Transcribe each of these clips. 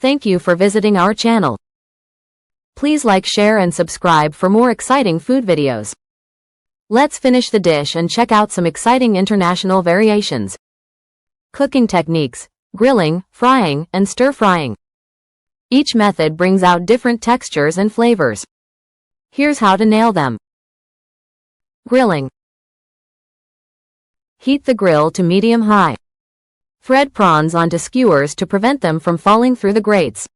Thank you for visiting our channel. Please like, share and subscribe for more exciting food videos. Let's finish the dish and check out some exciting international variations. Cooking techniques: grilling, frying, and stir-frying. Each method brings out different textures and flavors. Here's how to nail them. Grilling. Heat the grill to medium-high. Thread prawns onto skewers to prevent them from falling through the grates.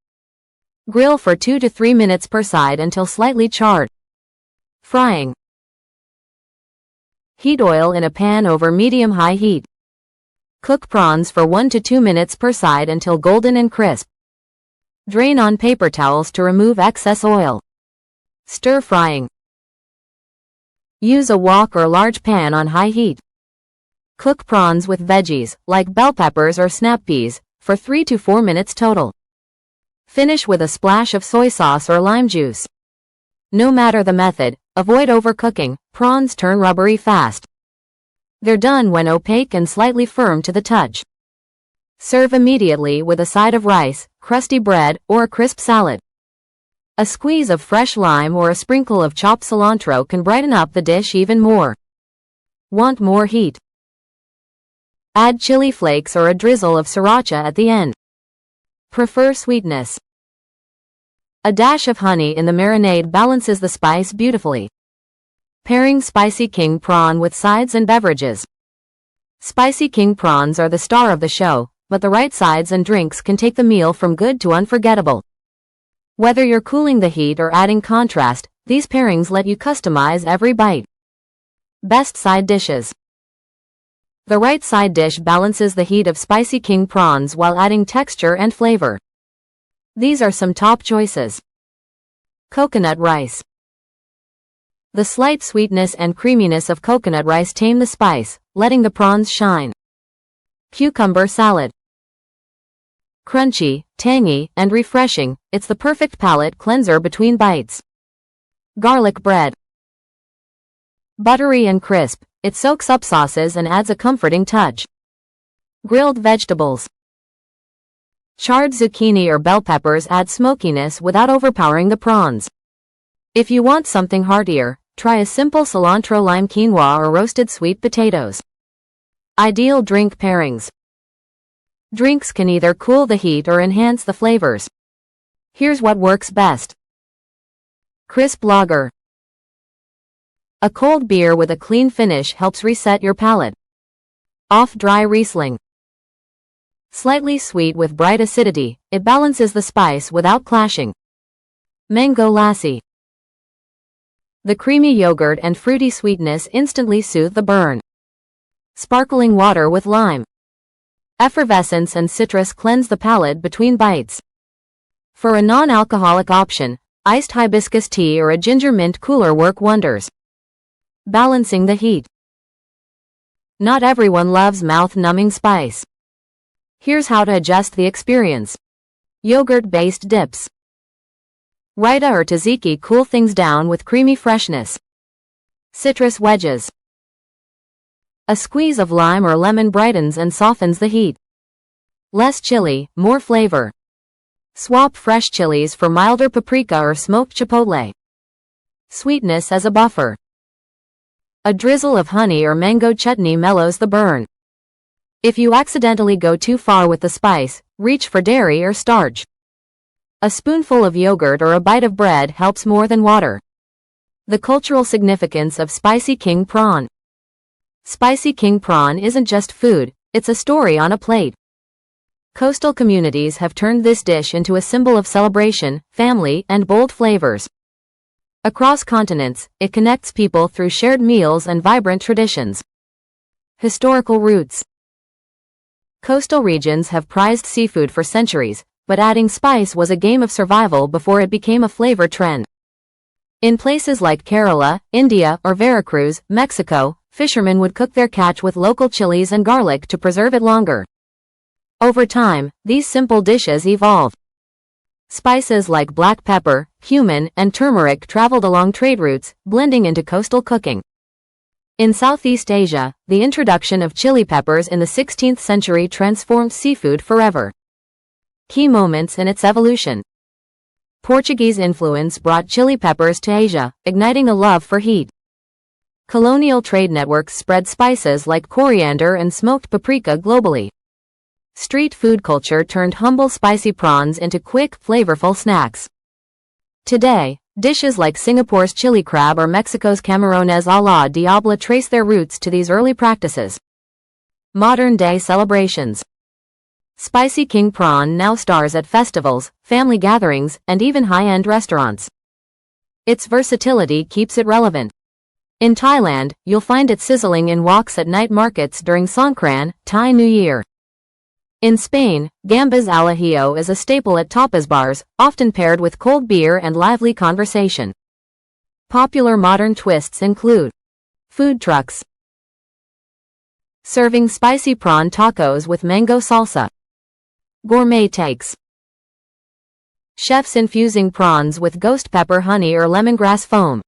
Grill for 2 to 3 minutes per side until slightly charred. Frying. Heat oil in a pan over medium-high heat. Cook prawns for 1 to 2 minutes per side until golden and crisp. Drain on paper towels to remove excess oil. Stir-frying. Use a wok or large pan on high heat. Cook prawns with veggies, like bell peppers or snap peas, for 3 to 4 minutes total. Finish with a splash of soy sauce or lime juice. No matter the method, avoid overcooking. Prawns turn rubbery fast. They're done when opaque and slightly firm to the touch. Serve immediately with a side of rice, crusty bread, or a crisp salad. A squeeze of fresh lime or a sprinkle of chopped cilantro can brighten up the dish even more. Want more heat? Add chili flakes or a drizzle of sriracha at the end. Prefer sweetness? A dash of honey in the marinade balances the spice beautifully. Pairing Spicy King Prawn with sides and beverages. Spicy King Prawns are the star of the show, but the right sides and drinks can take the meal from good to unforgettable. Whether you're cooling the heat or adding contrast, these pairings let you customize every bite. Best side dishes. The right side dish balances the heat of Spicy King Prawns while adding texture and flavor. These are some top choices. Coconut rice. The slight sweetness and creaminess of coconut rice tame the spice, letting the prawns shine. Cucumber salad. Crunchy, tangy, and refreshing, it's the perfect palate cleanser between bites. Garlic bread. Buttery and crisp, it soaks up sauces and adds a comforting touch. Grilled vegetables. Charred zucchini or bell peppers add smokiness without overpowering the prawns. If you want something heartier, try a simple cilantro lime quinoa or roasted sweet potatoes. Ideal drink pairings. Drinks can either cool the heat or enhance the flavors. Here's what works best. Crisp lager. A cold beer with a clean finish helps reset your palate. Off-dry Riesling. Slightly sweet with bright acidity, it balances the spice without clashing. Mango lassi. The creamy yogurt and fruity sweetness instantly soothe the burn. Sparkling water with lime. Effervescence and citrus cleanse the palate between bites. For a non-alcoholic option, iced hibiscus tea or a ginger mint cooler work wonders. Balancing the heat. Not everyone loves mouth-numbing spice. Here's how to adjust the experience. Yogurt-based dips. Raita or tzatziki cool things down with creamy freshness. Citrus wedges. A squeeze of lime or lemon brightens and softens the heat. Less chili, more flavor. Swap fresh chilies for milder paprika or smoked chipotle. Sweetness as a buffer. A drizzle of honey or mango chutney mellows the burn. If you accidentally go too far with the spice, reach for dairy or starch. A spoonful of yogurt or a bite of bread helps more than water. The cultural significance of Spicy King Prawn. Spicy King Prawn isn't just food, it's a story on a plate. Coastal communities have turned this dish into a symbol of celebration, family, and bold flavors. Across continents, it connects people through shared meals and vibrant traditions. Historical roots. Coastal regions have prized seafood for centuries, but adding spice was a game of survival before it became a flavor trend. In places like Kerala, India, or Veracruz, Mexico, fishermen would cook their catch with local chilies and garlic to preserve it longer. Over time, these simple dishes evolved. Spices like black pepper, cumin, and turmeric traveled along trade routes, blending into coastal cooking. In Southeast Asia, the introduction of chili peppers in the 16th century transformed seafood forever. Key moments in its evolution. Portuguese influence brought chili peppers to Asia, igniting a love for heat. Colonial trade networks spread spices like coriander and smoked paprika globally. Street food culture turned humble spicy prawns into quick, flavorful snacks. Today, dishes like Singapore's chili crab or Mexico's camarones a la diabla trace their roots to these early practices. Modern-day celebrations. Spicy King Prawn now stars at festivals, family gatherings, and even high-end restaurants. Its versatility keeps it relevant. In Thailand, you'll find it sizzling in woks at night markets during Songkran, Thai New Year. In Spain, gambas al ajillo is a staple at tapas bars, often paired with cold beer and lively conversation. Popular modern twists include food trucks serving spicy prawn tacos with mango salsa, gourmet takes, chefs infusing prawns with ghost pepper honey or lemongrass foam,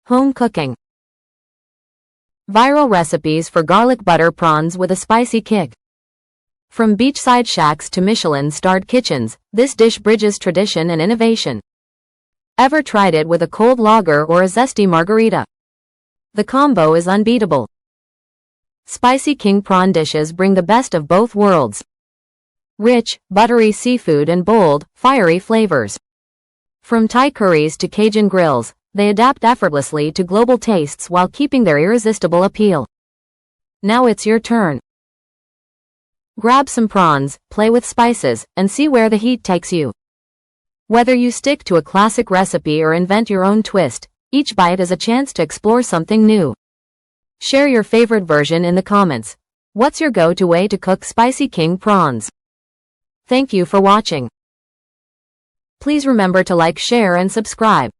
home cooking, viral recipes for garlic butter prawns with a spicy kick. From beachside shacks to Michelin-starred kitchens, this dish bridges tradition and innovation. Ever tried it with a cold lager or a zesty margarita? The combo is unbeatable. Spicy King Prawn dishes bring the best of both worlds. Rich, buttery seafood and bold, fiery flavors. From Thai curries to Cajun grills, they adapt effortlessly to global tastes while keeping their irresistible appeal. Now it's your turn. Grab some prawns, play with spices, and see where the heat takes you. Whether you stick to a classic recipe or invent your own twist, each bite is a chance to explore something new. Share your favorite version in the comments. What's your go-to way to cook Spicy King Prawns? Thank you for watching. Please remember to like, share, and subscribe.